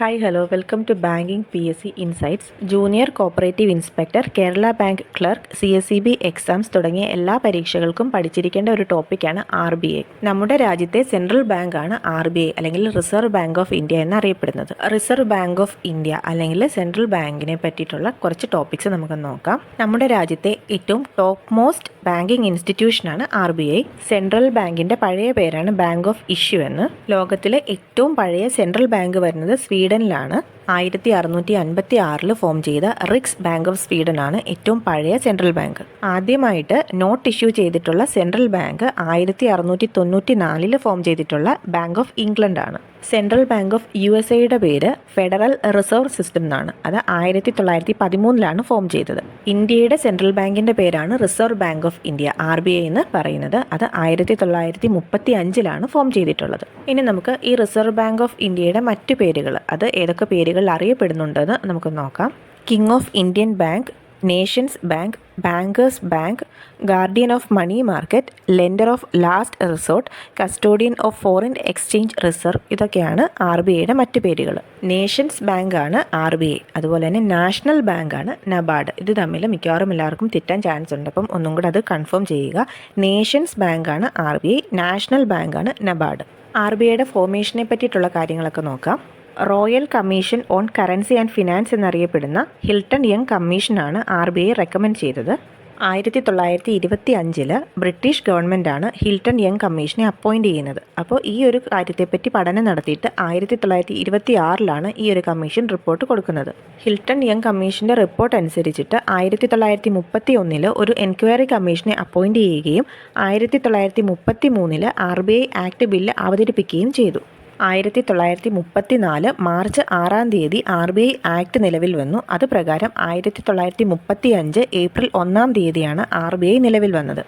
Hi hello welcome to banking PSC insights. Junior cooperative inspector, Kerala bank clerk, CSEB exams തുടങ്ങിയ എല്ലാ പരീക്ഷകൾക്കും പഠിച്ചിരിക്കേണ്ട ഒരു ടോപ്പിക്കാണ് RBI. നമ്മുടെ രാജ്യത്തെ സെൻട്രൽ ബാങ്കാണ് RBI അല്ലെങ്കിൽ റിസർവ് ബാങ്ക് ഓഫ് ഇന്ത്യ എന്നറിയപ്പെടുന്നത്. റിസർവ് ബാങ്ക് ഓഫ് ഇന്ത്യ അല്ലെങ്കിൽ സെൻട്രൽ ബാങ്കിനെ പറ്റിയിട്ടുള്ള കുറച്ച് ടോപ്പിക്സ് നമുക്ക് നോക്കാം. നമ്മുടെ രാജ്യത്തെ ഏറ്റവും ടോപ്പ് മോസ്റ്റ് ബാങ്കിങ് ഇൻസ്റ്റിറ്റ്യൂഷനാണ് RBI. സെൻട്രൽ ബാങ്കിന്റെ പഴയ പേരാണ് ബാങ്ക് ഓഫ് ഇഷ്യൂ എന്ന്. ലോകത്തിലെ ഏറ്റവും പഴയ സെൻട്രൽ ബാങ്ക് വരുന്നത് സ്വീഡനിലാണ്. 1656 ഫോം ചെയ്ത റിക്സ് ബാങ്ക് ഓഫ് സ്വീഡൻ ആണ് ഏറ്റവും പഴയ സെൻട്രൽ ബാങ്ക്. ആദ്യമായിട്ട് നോട്ട് ഇഷ്യൂ ചെയ്തിട്ടുള്ള സെൻട്രൽ ബാങ്ക് 1694 ഫോം ചെയ്തിട്ടുള്ള ബാങ്ക് ഓഫ് ഇംഗ്ലണ്ട് ആണ്. സെൻട്രൽ ബാങ്ക് ഓഫ് USA പേര് ഫെഡറൽ റിസർവ് സിസ്റ്റം എന്നാണ്. അത് 1913 ഫോം ചെയ്തത്. ഇന്ത്യയുടെ സെൻട്രൽ ബാങ്കിന്റെ പേരാണ് reserve bank of India, RBI എന്ന് പറയുന്നത്. അത് 1935 ഫോം ചെയ്തിട്ടുള്ളത്. ഇനി നമുക്ക് ഈ റിസർവ് ബാങ്ക് ഓഫ് ഇന്ത്യയുടെ മറ്റു പേരുകൾ, അത് ഏതൊക്കെ പേരുകൾ അറിയപ്പെടുന്നുണ്ടെന്ന് നമുക്ക് നോക്കാം. King of Indian bank, nation's bank, bankers' bank, guardian of money market, lender of last resort, custodian of foreign exchange reserve, ഇതൊക്കെയാണ് RBIയുടെ മറ്റു പേരുകൾ. നേഷൻസ് ബാങ്കാണ് RBI, അതുപോലെ തന്നെ നാഷണൽ ബാങ്കാണ് നബാർഡ്. ഇത് തമ്മിൽ മിക്കവാറും എല്ലാവർക്കും തെറ്റാൻ ചാൻസ് ഉണ്ട്, അപ്പം ഒന്നും കൂടെ അത് കൺഫേം ചെയ്യുക. നേഷൻസ് ബാങ്കാണ് RBI, നാഷണൽ ബാങ്കാണ് നബാർഡ്. RBIയുടെ ഫോർമേഷനെ പറ്റിയിട്ടുള്ള കാര്യങ്ങളൊക്കെ നോക്കാം. Royal commission on currency and finance എന്നറിയപ്പെടുന്ന ഹിൽട്ടൺ യങ് കമ്മീഷനാണ് RBI റെക്കമെൻഡ് ചെയ്തത്. 1925 ബ്രിട്ടീഷ് ഗവൺമെൻറ്റാണ് ഹിൽട്ടൺ യങ് കമ്മീഷനെ അപ്പോയിൻറ്റ് ചെയ്യുന്നത്. അപ്പോൾ ഈ ഒരു കാര്യത്തെപ്പറ്റി പഠനം നടത്തിയിട്ട് 1926 ഈ ഒരു കമ്മീഷൻ റിപ്പോർട്ട് കൊടുക്കുന്നത്. ഹിൽട്ടൺ യങ് കമ്മീഷൻ്റെ റിപ്പോർട്ട് അനുസരിച്ചിട്ട് 1931 ഒരു എൻക്വയറി കമ്മീഷനെ അപ്പോയിൻറ്റ് ചെയ്യുകയും 1933 RBI ആക്ട് ബില്ല് അവതരിപ്പിക്കുകയും ചെയ്തു. 1934 മാർച്ച് 6 RBI ആക്ട് നിലവിൽ വന്നു. അത് പ്രകാരം 1935 ഏപ്രിൽ 1 RBI നിലവിൽ വന്നത്.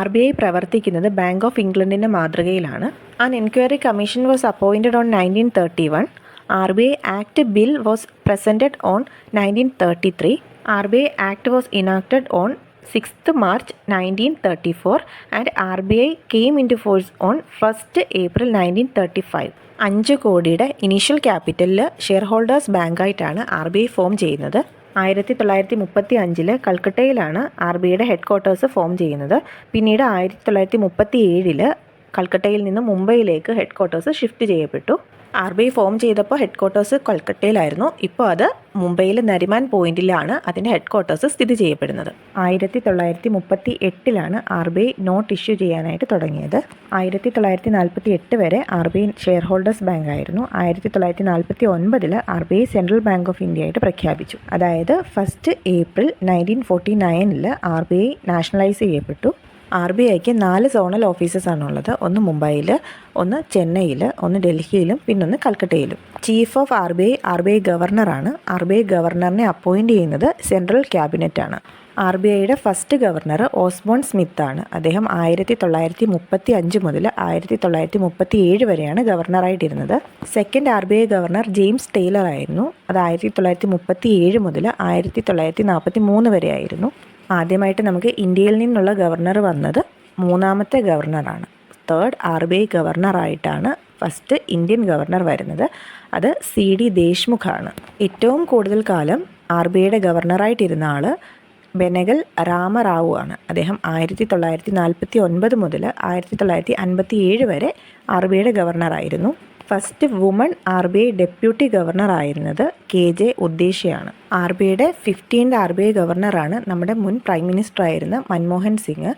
RBI പ്രവർത്തിക്കുന്നത് ബാങ്ക് ഓഫ് ഇംഗ്ലണ്ടിൻ്റെ മാതൃകയിലാണ്. An enquiry commission was appointed on 1931. RBI act bill was presented on 1933. RBI act was enacted on 6th March 1934 and RBI came into force on 1st April 1935. 5 കോടിയുടെ initial ക്യാപിറ്റലിൽ share holders ബാങ്കായിട്ടാണ് RBI form ചെയ്യുന്നത്. 1935 കൽക്കട്ടയിലാണ് RBIയുടെ headquarters form ചെയ്യുന്നത്. പിന്നീട് 1937 കൽക്കട്ടയിൽ നിന്ന് മുംബൈയിലേക്ക് ഹെഡ് ക്വാർട്ടേഴ്സ് ഷിഫ്റ്റ് ചെയ്യപ്പെട്ടു. RBI ഫോം ചെയ്തപ്പോൾ ഹെഡ് ക്വാർട്ടേഴ്സ് കൊൽക്കട്ടയിലായിരുന്നു. ഇപ്പോൾ അത് മുംബൈയിൽ നരിമാൻ പോയിന്റിലാണ് അതിൻ്റെ ഹെഡ് ക്വാർട്ടേഴ്സ് സ്ഥിതി ചെയ്യപ്പെടുന്നത്. 1938 RBI നോട്ട് ഇഷ്യൂ ചെയ്യാനായിട്ട് തുടങ്ങിയത്. 1948 വരെ RBI ഷെയർ ഹോൾഡേഴ്സ് ബാങ്ക് ആയിരുന്നു. 1949 RBI central bank of India ആയിട്ട് പ്രഖ്യാപിച്ചു. അതായത് 1st April 1949 RBI നാഷണലൈസ് ചെയ്യപ്പെട്ടു. RBIക്ക് 4 സോണൽ ഓഫീസസ് ആണുള്ളത്. ഒന്ന് മുംബൈയിൽ, ഒന്ന് ചെന്നൈയിൽ, ഒന്ന് ഡൽഹിയിലും, പിന്നൊന്ന് കൽക്കട്ടയിലും. ചീഫ് ഓഫ് RBI ഗവർണറാണ്. RBI ഗവർണറിനെ അപ്പോയിൻറ്റ് ചെയ്യുന്നത് സെൻട്രൽ ക്യാബിനറ്റാണ്. RBIയുടെ ഫസ്റ്റ് ഗവർണർ ഓസ്ബോൺ സ്മിത്ത് ആണ്. അദ്ദേഹം 1935 മുതൽ 1937 വരെയാണ് ഗവർണറായിട്ടിരുന്നത്. Second RBI governor James Taylor ആയിരുന്നു. അത് 1937 മുതൽ 1943 വരെ ആയിരുന്നു. ആദ്യമായിട്ട് നമുക്ക് ഇന്ത്യയിൽ നിന്നുള്ള ഗവർണർ വന്നത് 3ാമത്തെ ഗവർണറാണ്. തേർഡ് RBI ഗവർണറായിട്ടാണ് ഫസ്റ്റ് ഇന്ത്യൻ ഗവർണർ വരുന്നത്. അത് CD ദേശ്മുഖാണ്. ഏറ്റവും കൂടുതൽ കാലം RBIയുടെ ഗവർണറായിട്ടിരുന്ന ആൾ ബെനഗൽ രാമറാവു ആണ്. അദ്ദേഹം 1949 മുതൽ 1957 വരെ RBIയുടെ ഗവർണറായിരുന്നു. First woman RBI deputy governor ആയിരുന്നത് KJ ഉദ്ദേശ്യാണ്. RBIയുടെ 15th RBI ഗവർണറാണ് നമ്മുടെ മുൻ പ്രൈം മിനിസ്റ്റർ ആയിരുന്ന മൻമോഹൻ സിംഗ്.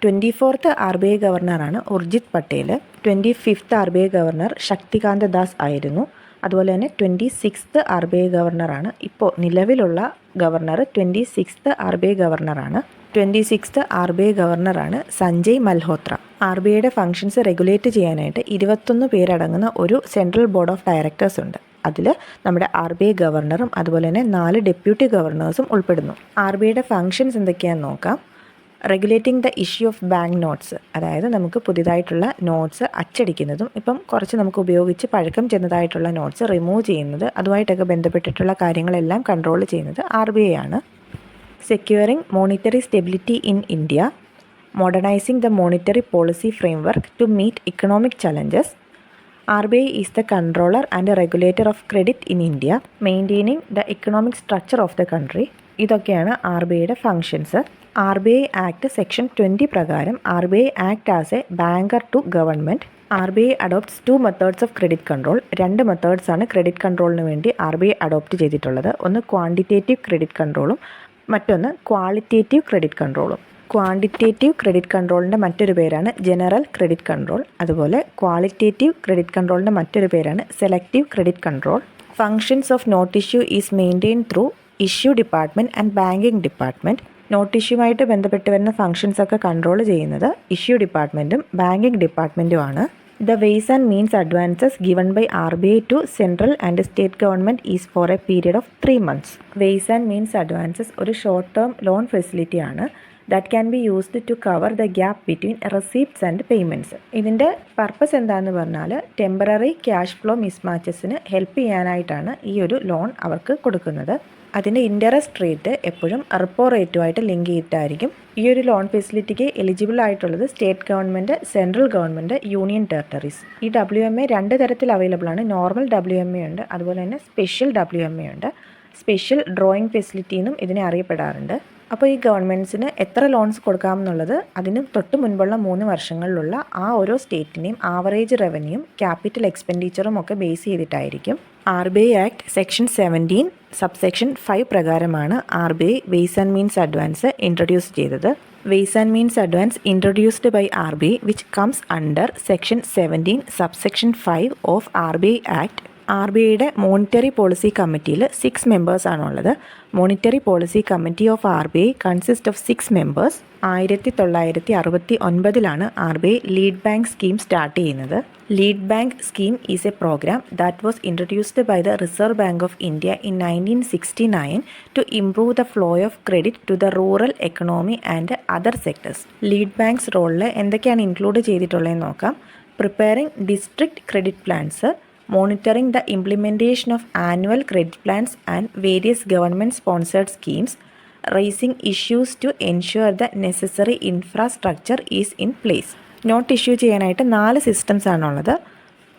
24th RBI ഗവർണറാണ് Urjit Patel. 25th RBI governor Shaktikanta Das ആയിരുന്നു. അതുപോലെ തന്നെ 26th RBI ഗവർണറാണ് ഇപ്പോൾ നിലവിലുള്ള ഗവർണർ. 26th RBI ഗവർണറാണ്. 26th RBI ഗവർണറാണ് സഞ്ജയ് മൽഹോത്ര. RBIയുടെ ഫങ്ഷൻസ് റെഗുലേറ്റ് ചെയ്യാനായിട്ട് 21 പേരടങ്ങുന്ന ഒരു സെൻട്രൽ ബോർഡ് ഓഫ് ഡയറക്ടേഴ്സ് ഉണ്ട്. അതിൽ നമ്മുടെ RBI ഗവർണറും അതുപോലെ തന്നെ 4 ഡെപ്യൂട്ടി ഗവർണേഴ്സും ഉൾപ്പെടുന്നു. RBIയുടെ ഫങ്ഷൻസ് എന്തൊക്കെയാണെന്ന് നോക്കാം. Regulating the issue of bank notes, അതായത് നമുക്ക് പുതിയതായിട്ടുള്ള നോട്ട്സ് അച്ചടിക്കുന്നതും ഇപ്പം കുറച്ച് നമുക്ക് ഉപയോഗിച്ച് പഴക്കം ചെന്നതായിട്ടുള്ള നോട്ട്സ് റിമൂവ് ചെയ്യുന്നത്, അതുമായിട്ടൊക്കെ ബന്ധപ്പെട്ടിട്ടുള്ള കാര്യങ്ങളെല്ലാം കൺട്രോൾ ചെയ്യുന്നത് RBI ആണ്. Securing monetary stability in India, modernising the monetary policy framework to meet economic challenges, RBI is the controller and regulator of credit in India, maintaining the economic structure of the country. ഇതൊക്കെയാണ് RBIയുടെ functions. RBI act section 20 പ്രകാരം RBI act as a banker to government. RBI adopts 2 methods of credit control. 2 മെത്തേഡ്സാണ് credit കൺട്രോളിന് വേണ്ടി RBI adopt ചെയ്തിട്ടുള്ളത്. ഒന്ന് quantitative credit കൺട്രോളും മറ്റൊന്ന് ക്വാളിറ്റേറ്റീവ് ക്രെഡിറ്റ് കൺട്രോളും. ക്വാണ്ടിറ്റേറ്റീവ് ക്രെഡിറ്റ് കൺട്രോളിൻ്റെ മറ്റൊരു പേരാണ് ജനറൽ ക്രെഡിറ്റ് കൺട്രോൾ. അതുപോലെ ക്വാളിറ്റേറ്റീവ് ക്രെഡിറ്റ് കൺട്രോളിൻ്റെ മറ്റൊരു പേരാണ് selective credit control. Functions of note issue is maintain through issue department and banking department. Not ഇഷ്യൂമായിട്ട് ബന്ധപ്പെട്ട് വരുന്ന ഫങ്ഷൻസൊക്കെ കൺട്രോൾ ചെയ്യുന്നത് ഇഷ്യൂ ഡിപ്പാർട്ട്മെൻറ്റും ബാങ്കിങ് ഡിപ്പാർട്ട്മെൻറ്റുമാണ്. The ways and means advances given by RBI to central and state government is for a period of 3 months. Ways and means advances ഒരു short term loan facility ആണ്. That can be used to cover the gap between receipts and payments. ഇതിൻ്റെ purpose എന്താണെന്ന് പറഞ്ഞാൽ temporary cash flow മിസ്മാച്ചസിന് help ചെയ്യാനായിട്ടാണ് ഈ ഒരു loan അവർക്ക് കൊടുക്കുന്നത്. അതിൻ്റെ ഇൻട്രസ്റ്റ് റേറ്റ് എപ്പോഴും റിപ്പോ റേറ്റുമായിട്ട് ലിങ്ക് ചെയ്തിട്ടായിരിക്കും. ഈ ഒരു ലോൺ ഫെസിലിറ്റിക്ക് എലിജിബിൾ ആയിട്ടുള്ളത് state government, central government, union territories. ഈ WMA 2 തരത്തിൽ അവൈലബിൾ ആണ്. നോർമൽ WMA ഉണ്ട്, അതുപോലെ തന്നെ സ്പെഷ്യൽ WMA ഉണ്ട്. സ്പെഷ്യൽ ഡ്രോയിങ് ഫെസിലിറ്റി എന്നും ഇതിനെ അറിയപ്പെടാറുണ്ട്. അപ്പോൾ ഈ ഗവൺമെൻറ്റ്സിന് എത്ര ലോൺസ് കൊടുക്കാമെന്നുള്ളത് അതിന് തൊട്ട് മുൻപുള്ള 3 വർഷങ്ങളിലുള്ള ആ ഓരോ സ്റ്റേറ്റിൻ്റെയും ആവറേജ് റവന്യൂയും ക്യാപിറ്റൽ എക്സ്പെൻഡിച്ചറും ഒക്കെ ബേസ് ചെയ്തിട്ടായിരിക്കും. RBI ആക്ട് സെക്ഷൻ 17 സബ്സെക്ഷൻ 5 പ്രകാരമാണ് RBI ways and means advance introduce ചെയ്തത്. Ways and means advance introduced by RBI which comes under section 17 subsection 5 of RBI act. RBIയുടെ മോണിറ്ററി പോളിസി കമ്മിറ്റിയിൽ 6 മെമ്പേഴ്സാണുള്ളത്. Monetary policy committee of RBI consist of 6 members. 1969 RBI lead bank scheme start ചെയ്യുന്നത്. Lead bank scheme is a programme that was introduced by the reserve bank of India in 1969 to improve the flow of credit to the rural economy and other sectors. Lead banks റോളിൽ എന്തൊക്കെയാണ് include ചെയ്തിട്ടുള്ളതെന്ന് നോക്കാം. Preparing district credit plans, monitoring the implementation of annual credit plans and various government-sponsored schemes, raising issues to ensure the necessary infrastructure is in place. Note issue ചെയ്യാനായിട്ട് 4 systems ആണുള്ളത്.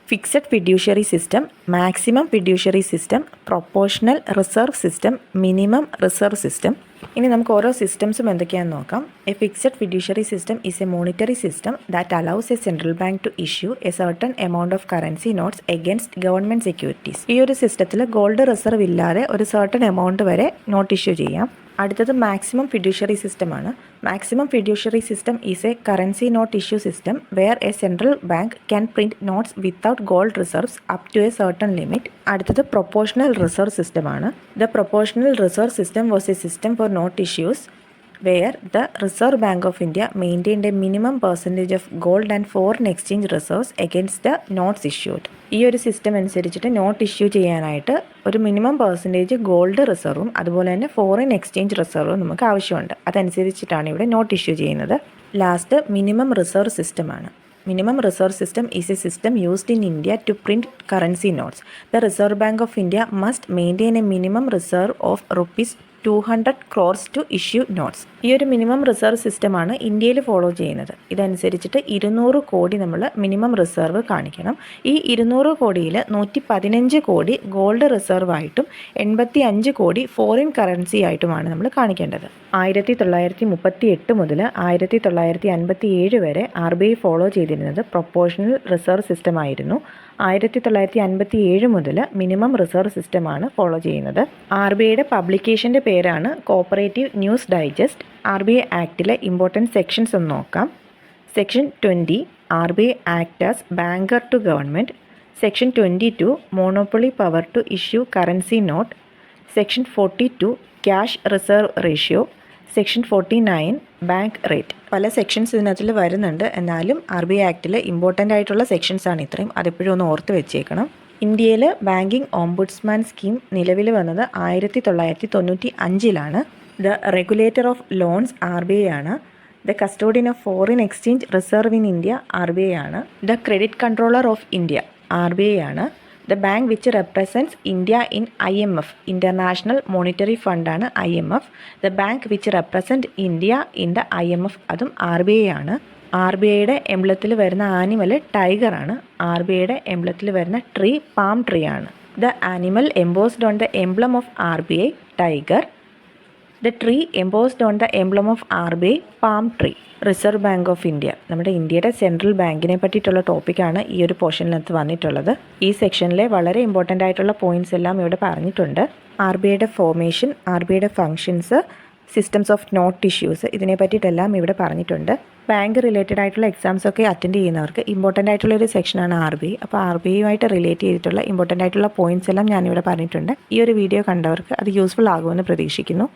Fixed fiduciary system, maximum fiduciary system, proportional reserve system, minimum reserve system. ഇനി നമുക്ക് ഓരോ സിസ്റ്റംസും എന്തൊക്കെയാണെന്ന് നോക്കാം. A fixed fiduciary system is a monetary system that allows a central bank to issue a certain amount of currency notes against government securities. ഈ ഒരു സിസ്റ്റത്തിൽ gold reserve ഇല്ലാതെ ഒരു സർട്ടൺ എമൗണ്ട് വരെ നോട്ട് ഇഷ്യൂ ചെയ്യാം. അടുത്തത് മാക്സിമം ഫിഡ്യൂഷ്യറി സിസ്റ്റമാണ്. Maximum fiduciary system is a currency note issue system where a central bank can print notes without gold reserves up to a certain limit. അടുത്തത് proportional reserve സിസ്റ്റമാണ്. The proportional reserve system was a system for note issues where the Reserve Bank of India maintained a minimum percentage of gold and foreign exchange reserves against the notes issued. ഈ ഒരു system അനുസരിച്ചിട്ട് not issue ചെയ്യാനായിട്ട് ഒരു minimum percentage gold റിസർവും അതുപോലെ തന്നെ foreign exchange റിസർവും നമുക്ക് ആവശ്യമുണ്ട്. അതനുസരിച്ചിട്ടാണ് ഇവിടെ നോട്ട് ഇഷ്യൂ ചെയ്യുന്നത്. ലാസ്റ്റ് മിനിമം റിസർവ് സിസ്റ്റമാണ്. Minimum reserve system is a system used in India to print currency notes. The Reserve Bank of India must maintain a minimum reserve of rupees 200 crores to issue notes. ഈ ഒരു minimum reserve സിസ്റ്റമാണ് ഇന്ത്യയിൽ follow ചെയ്യുന്നത്. ഇതനുസരിച്ചിട്ട് 200 കോടി നമ്മൾ minimum reserve കാണിക്കണം. ഈ 200 കോടിയിൽ 115 കോടി ഗോൾഡ് റിസർവ് ആയിട്ടും 85 കോടി ഫോറിൻ കറൻസി ആയിട്ടുമാണ് നമ്മൾ കാണിക്കേണ്ടത്. 1938 മുതൽ 1957 വരെ RBI ഫോളോ ചെയ്തിരുന്നത് പ്രൊപ്പോർഷണൽ റിസർവ് സിസ്റ്റം ആയിരുന്നു. 1957 മുതൽ മിനിമം റിസർവ് സിസ്റ്റമാണ് ഫോളോ ചെയ്യുന്നത്. RBIയുടെ പബ്ലിക്കേഷൻ്റെ പേരാണ് കോപ്പറേറ്റീവ് ന്യൂസ് ഡൈജസ്റ്റ്. RBI ആക്ടിലെ ഇമ്പോർട്ടൻറ്റ് സെക്ഷൻസ് ഒന്ന് നോക്കാം. Section 20 RBI act as banker to government. Section 22 monopoly power to issue currency note. Section 42 cash reserve ratio. Section 49 bank rate. പല സെക്ഷൻസ് ഇതിനകത്തിൽ വരുന്നുണ്ട്. എന്നാലും RBI ആക്ടിൽ ഇമ്പോർട്ടൻ്റ് ആയിട്ടുള്ള സെക്ഷൻസ് ആണ് ഇത്രയും. അതെപ്പോഴും ഒന്ന് ഓർത്ത് വെച്ചേക്കണം. ഇന്ത്യയിൽ ബാങ്കിങ് ഓംബുഡ്സ്മാൻ സ്കീം നിലവിൽ വന്നത് 1995 the regulator of loans RBI ആണ്. The custodian of foreign exchange reserve in India RBI ആണ്. The credit controller of India RBI ആണ്. The bank which represents India in IMF international monetary ഫണ്ടാണ് IMF. The bank which represent India in the IMF അതും RBI ആണ്. R B ഐയുടെ എംബ്ലത്തിൽ വരുന്ന animal ടൈഗറാണ്. R B ഐയുടെ എംബ്ലത്തിൽ വരുന്ന ട്രീ പാം ട്രീ ആണ്. The animal embossed on the emblem of R B I tiger. The tree embossed on the emblem of R B I palm tree. Reserve bank of India, നമ്മുടെ ഇന്ത്യയുടെ central ബാങ്കിനെ പറ്റിയിട്ടുള്ള ടോപ്പിക്കാണ് ഈ ഒരു പോർഷനിനകത്ത് വന്നിട്ടുള്ളത്. ഈ സെക്ഷനിലെ വളരെ ഇമ്പോർട്ടൻ്റ് ആയിട്ടുള്ള പോയിൻറ്റ്സ് എല്ലാം ഇവിടെ പറഞ്ഞിട്ടുണ്ട്. ആർ ബി ഐയുടെ ഫോർമേഷൻ, ആർ ബി ഐയുടെ functions, systems of note issues, ഇതിനെ പറ്റിയിട്ടെല്ലാം ഇവിടെ പറഞ്ഞിട്ടുണ്ട്. ബാങ്ക് റിലേറ്റഡ് ആയിട്ടുള്ള എക്സാംസ് ഒക്കെ അറ്റൻഡ് ചെയ്യുന്നവർക്ക് ഇമ്പോർട്ടൻ്റ് ആയിട്ടുള്ള ഒരു സെക്ഷനാണ് ആർ ബി ഐ. അപ്പോൾ ആർ ബി ഐയുമായിട്ട് റിലേറ്റ് ചെയ്തിട്ടുള്ള ഇമ്പോർട്ടൻ്റ് ആയിട്ടുള്ള പോയിൻറ്റ്സ് എല്ലാം ഞാനിവിടെ പറഞ്ഞിട്ടുണ്ട്. ഈ ഒരു വീഡിയോ കണ്ടവർക്ക് അത് യൂസ്ഫുൾ ആകുമെന്ന് പ്രതീക്ഷിക്കുന്നു.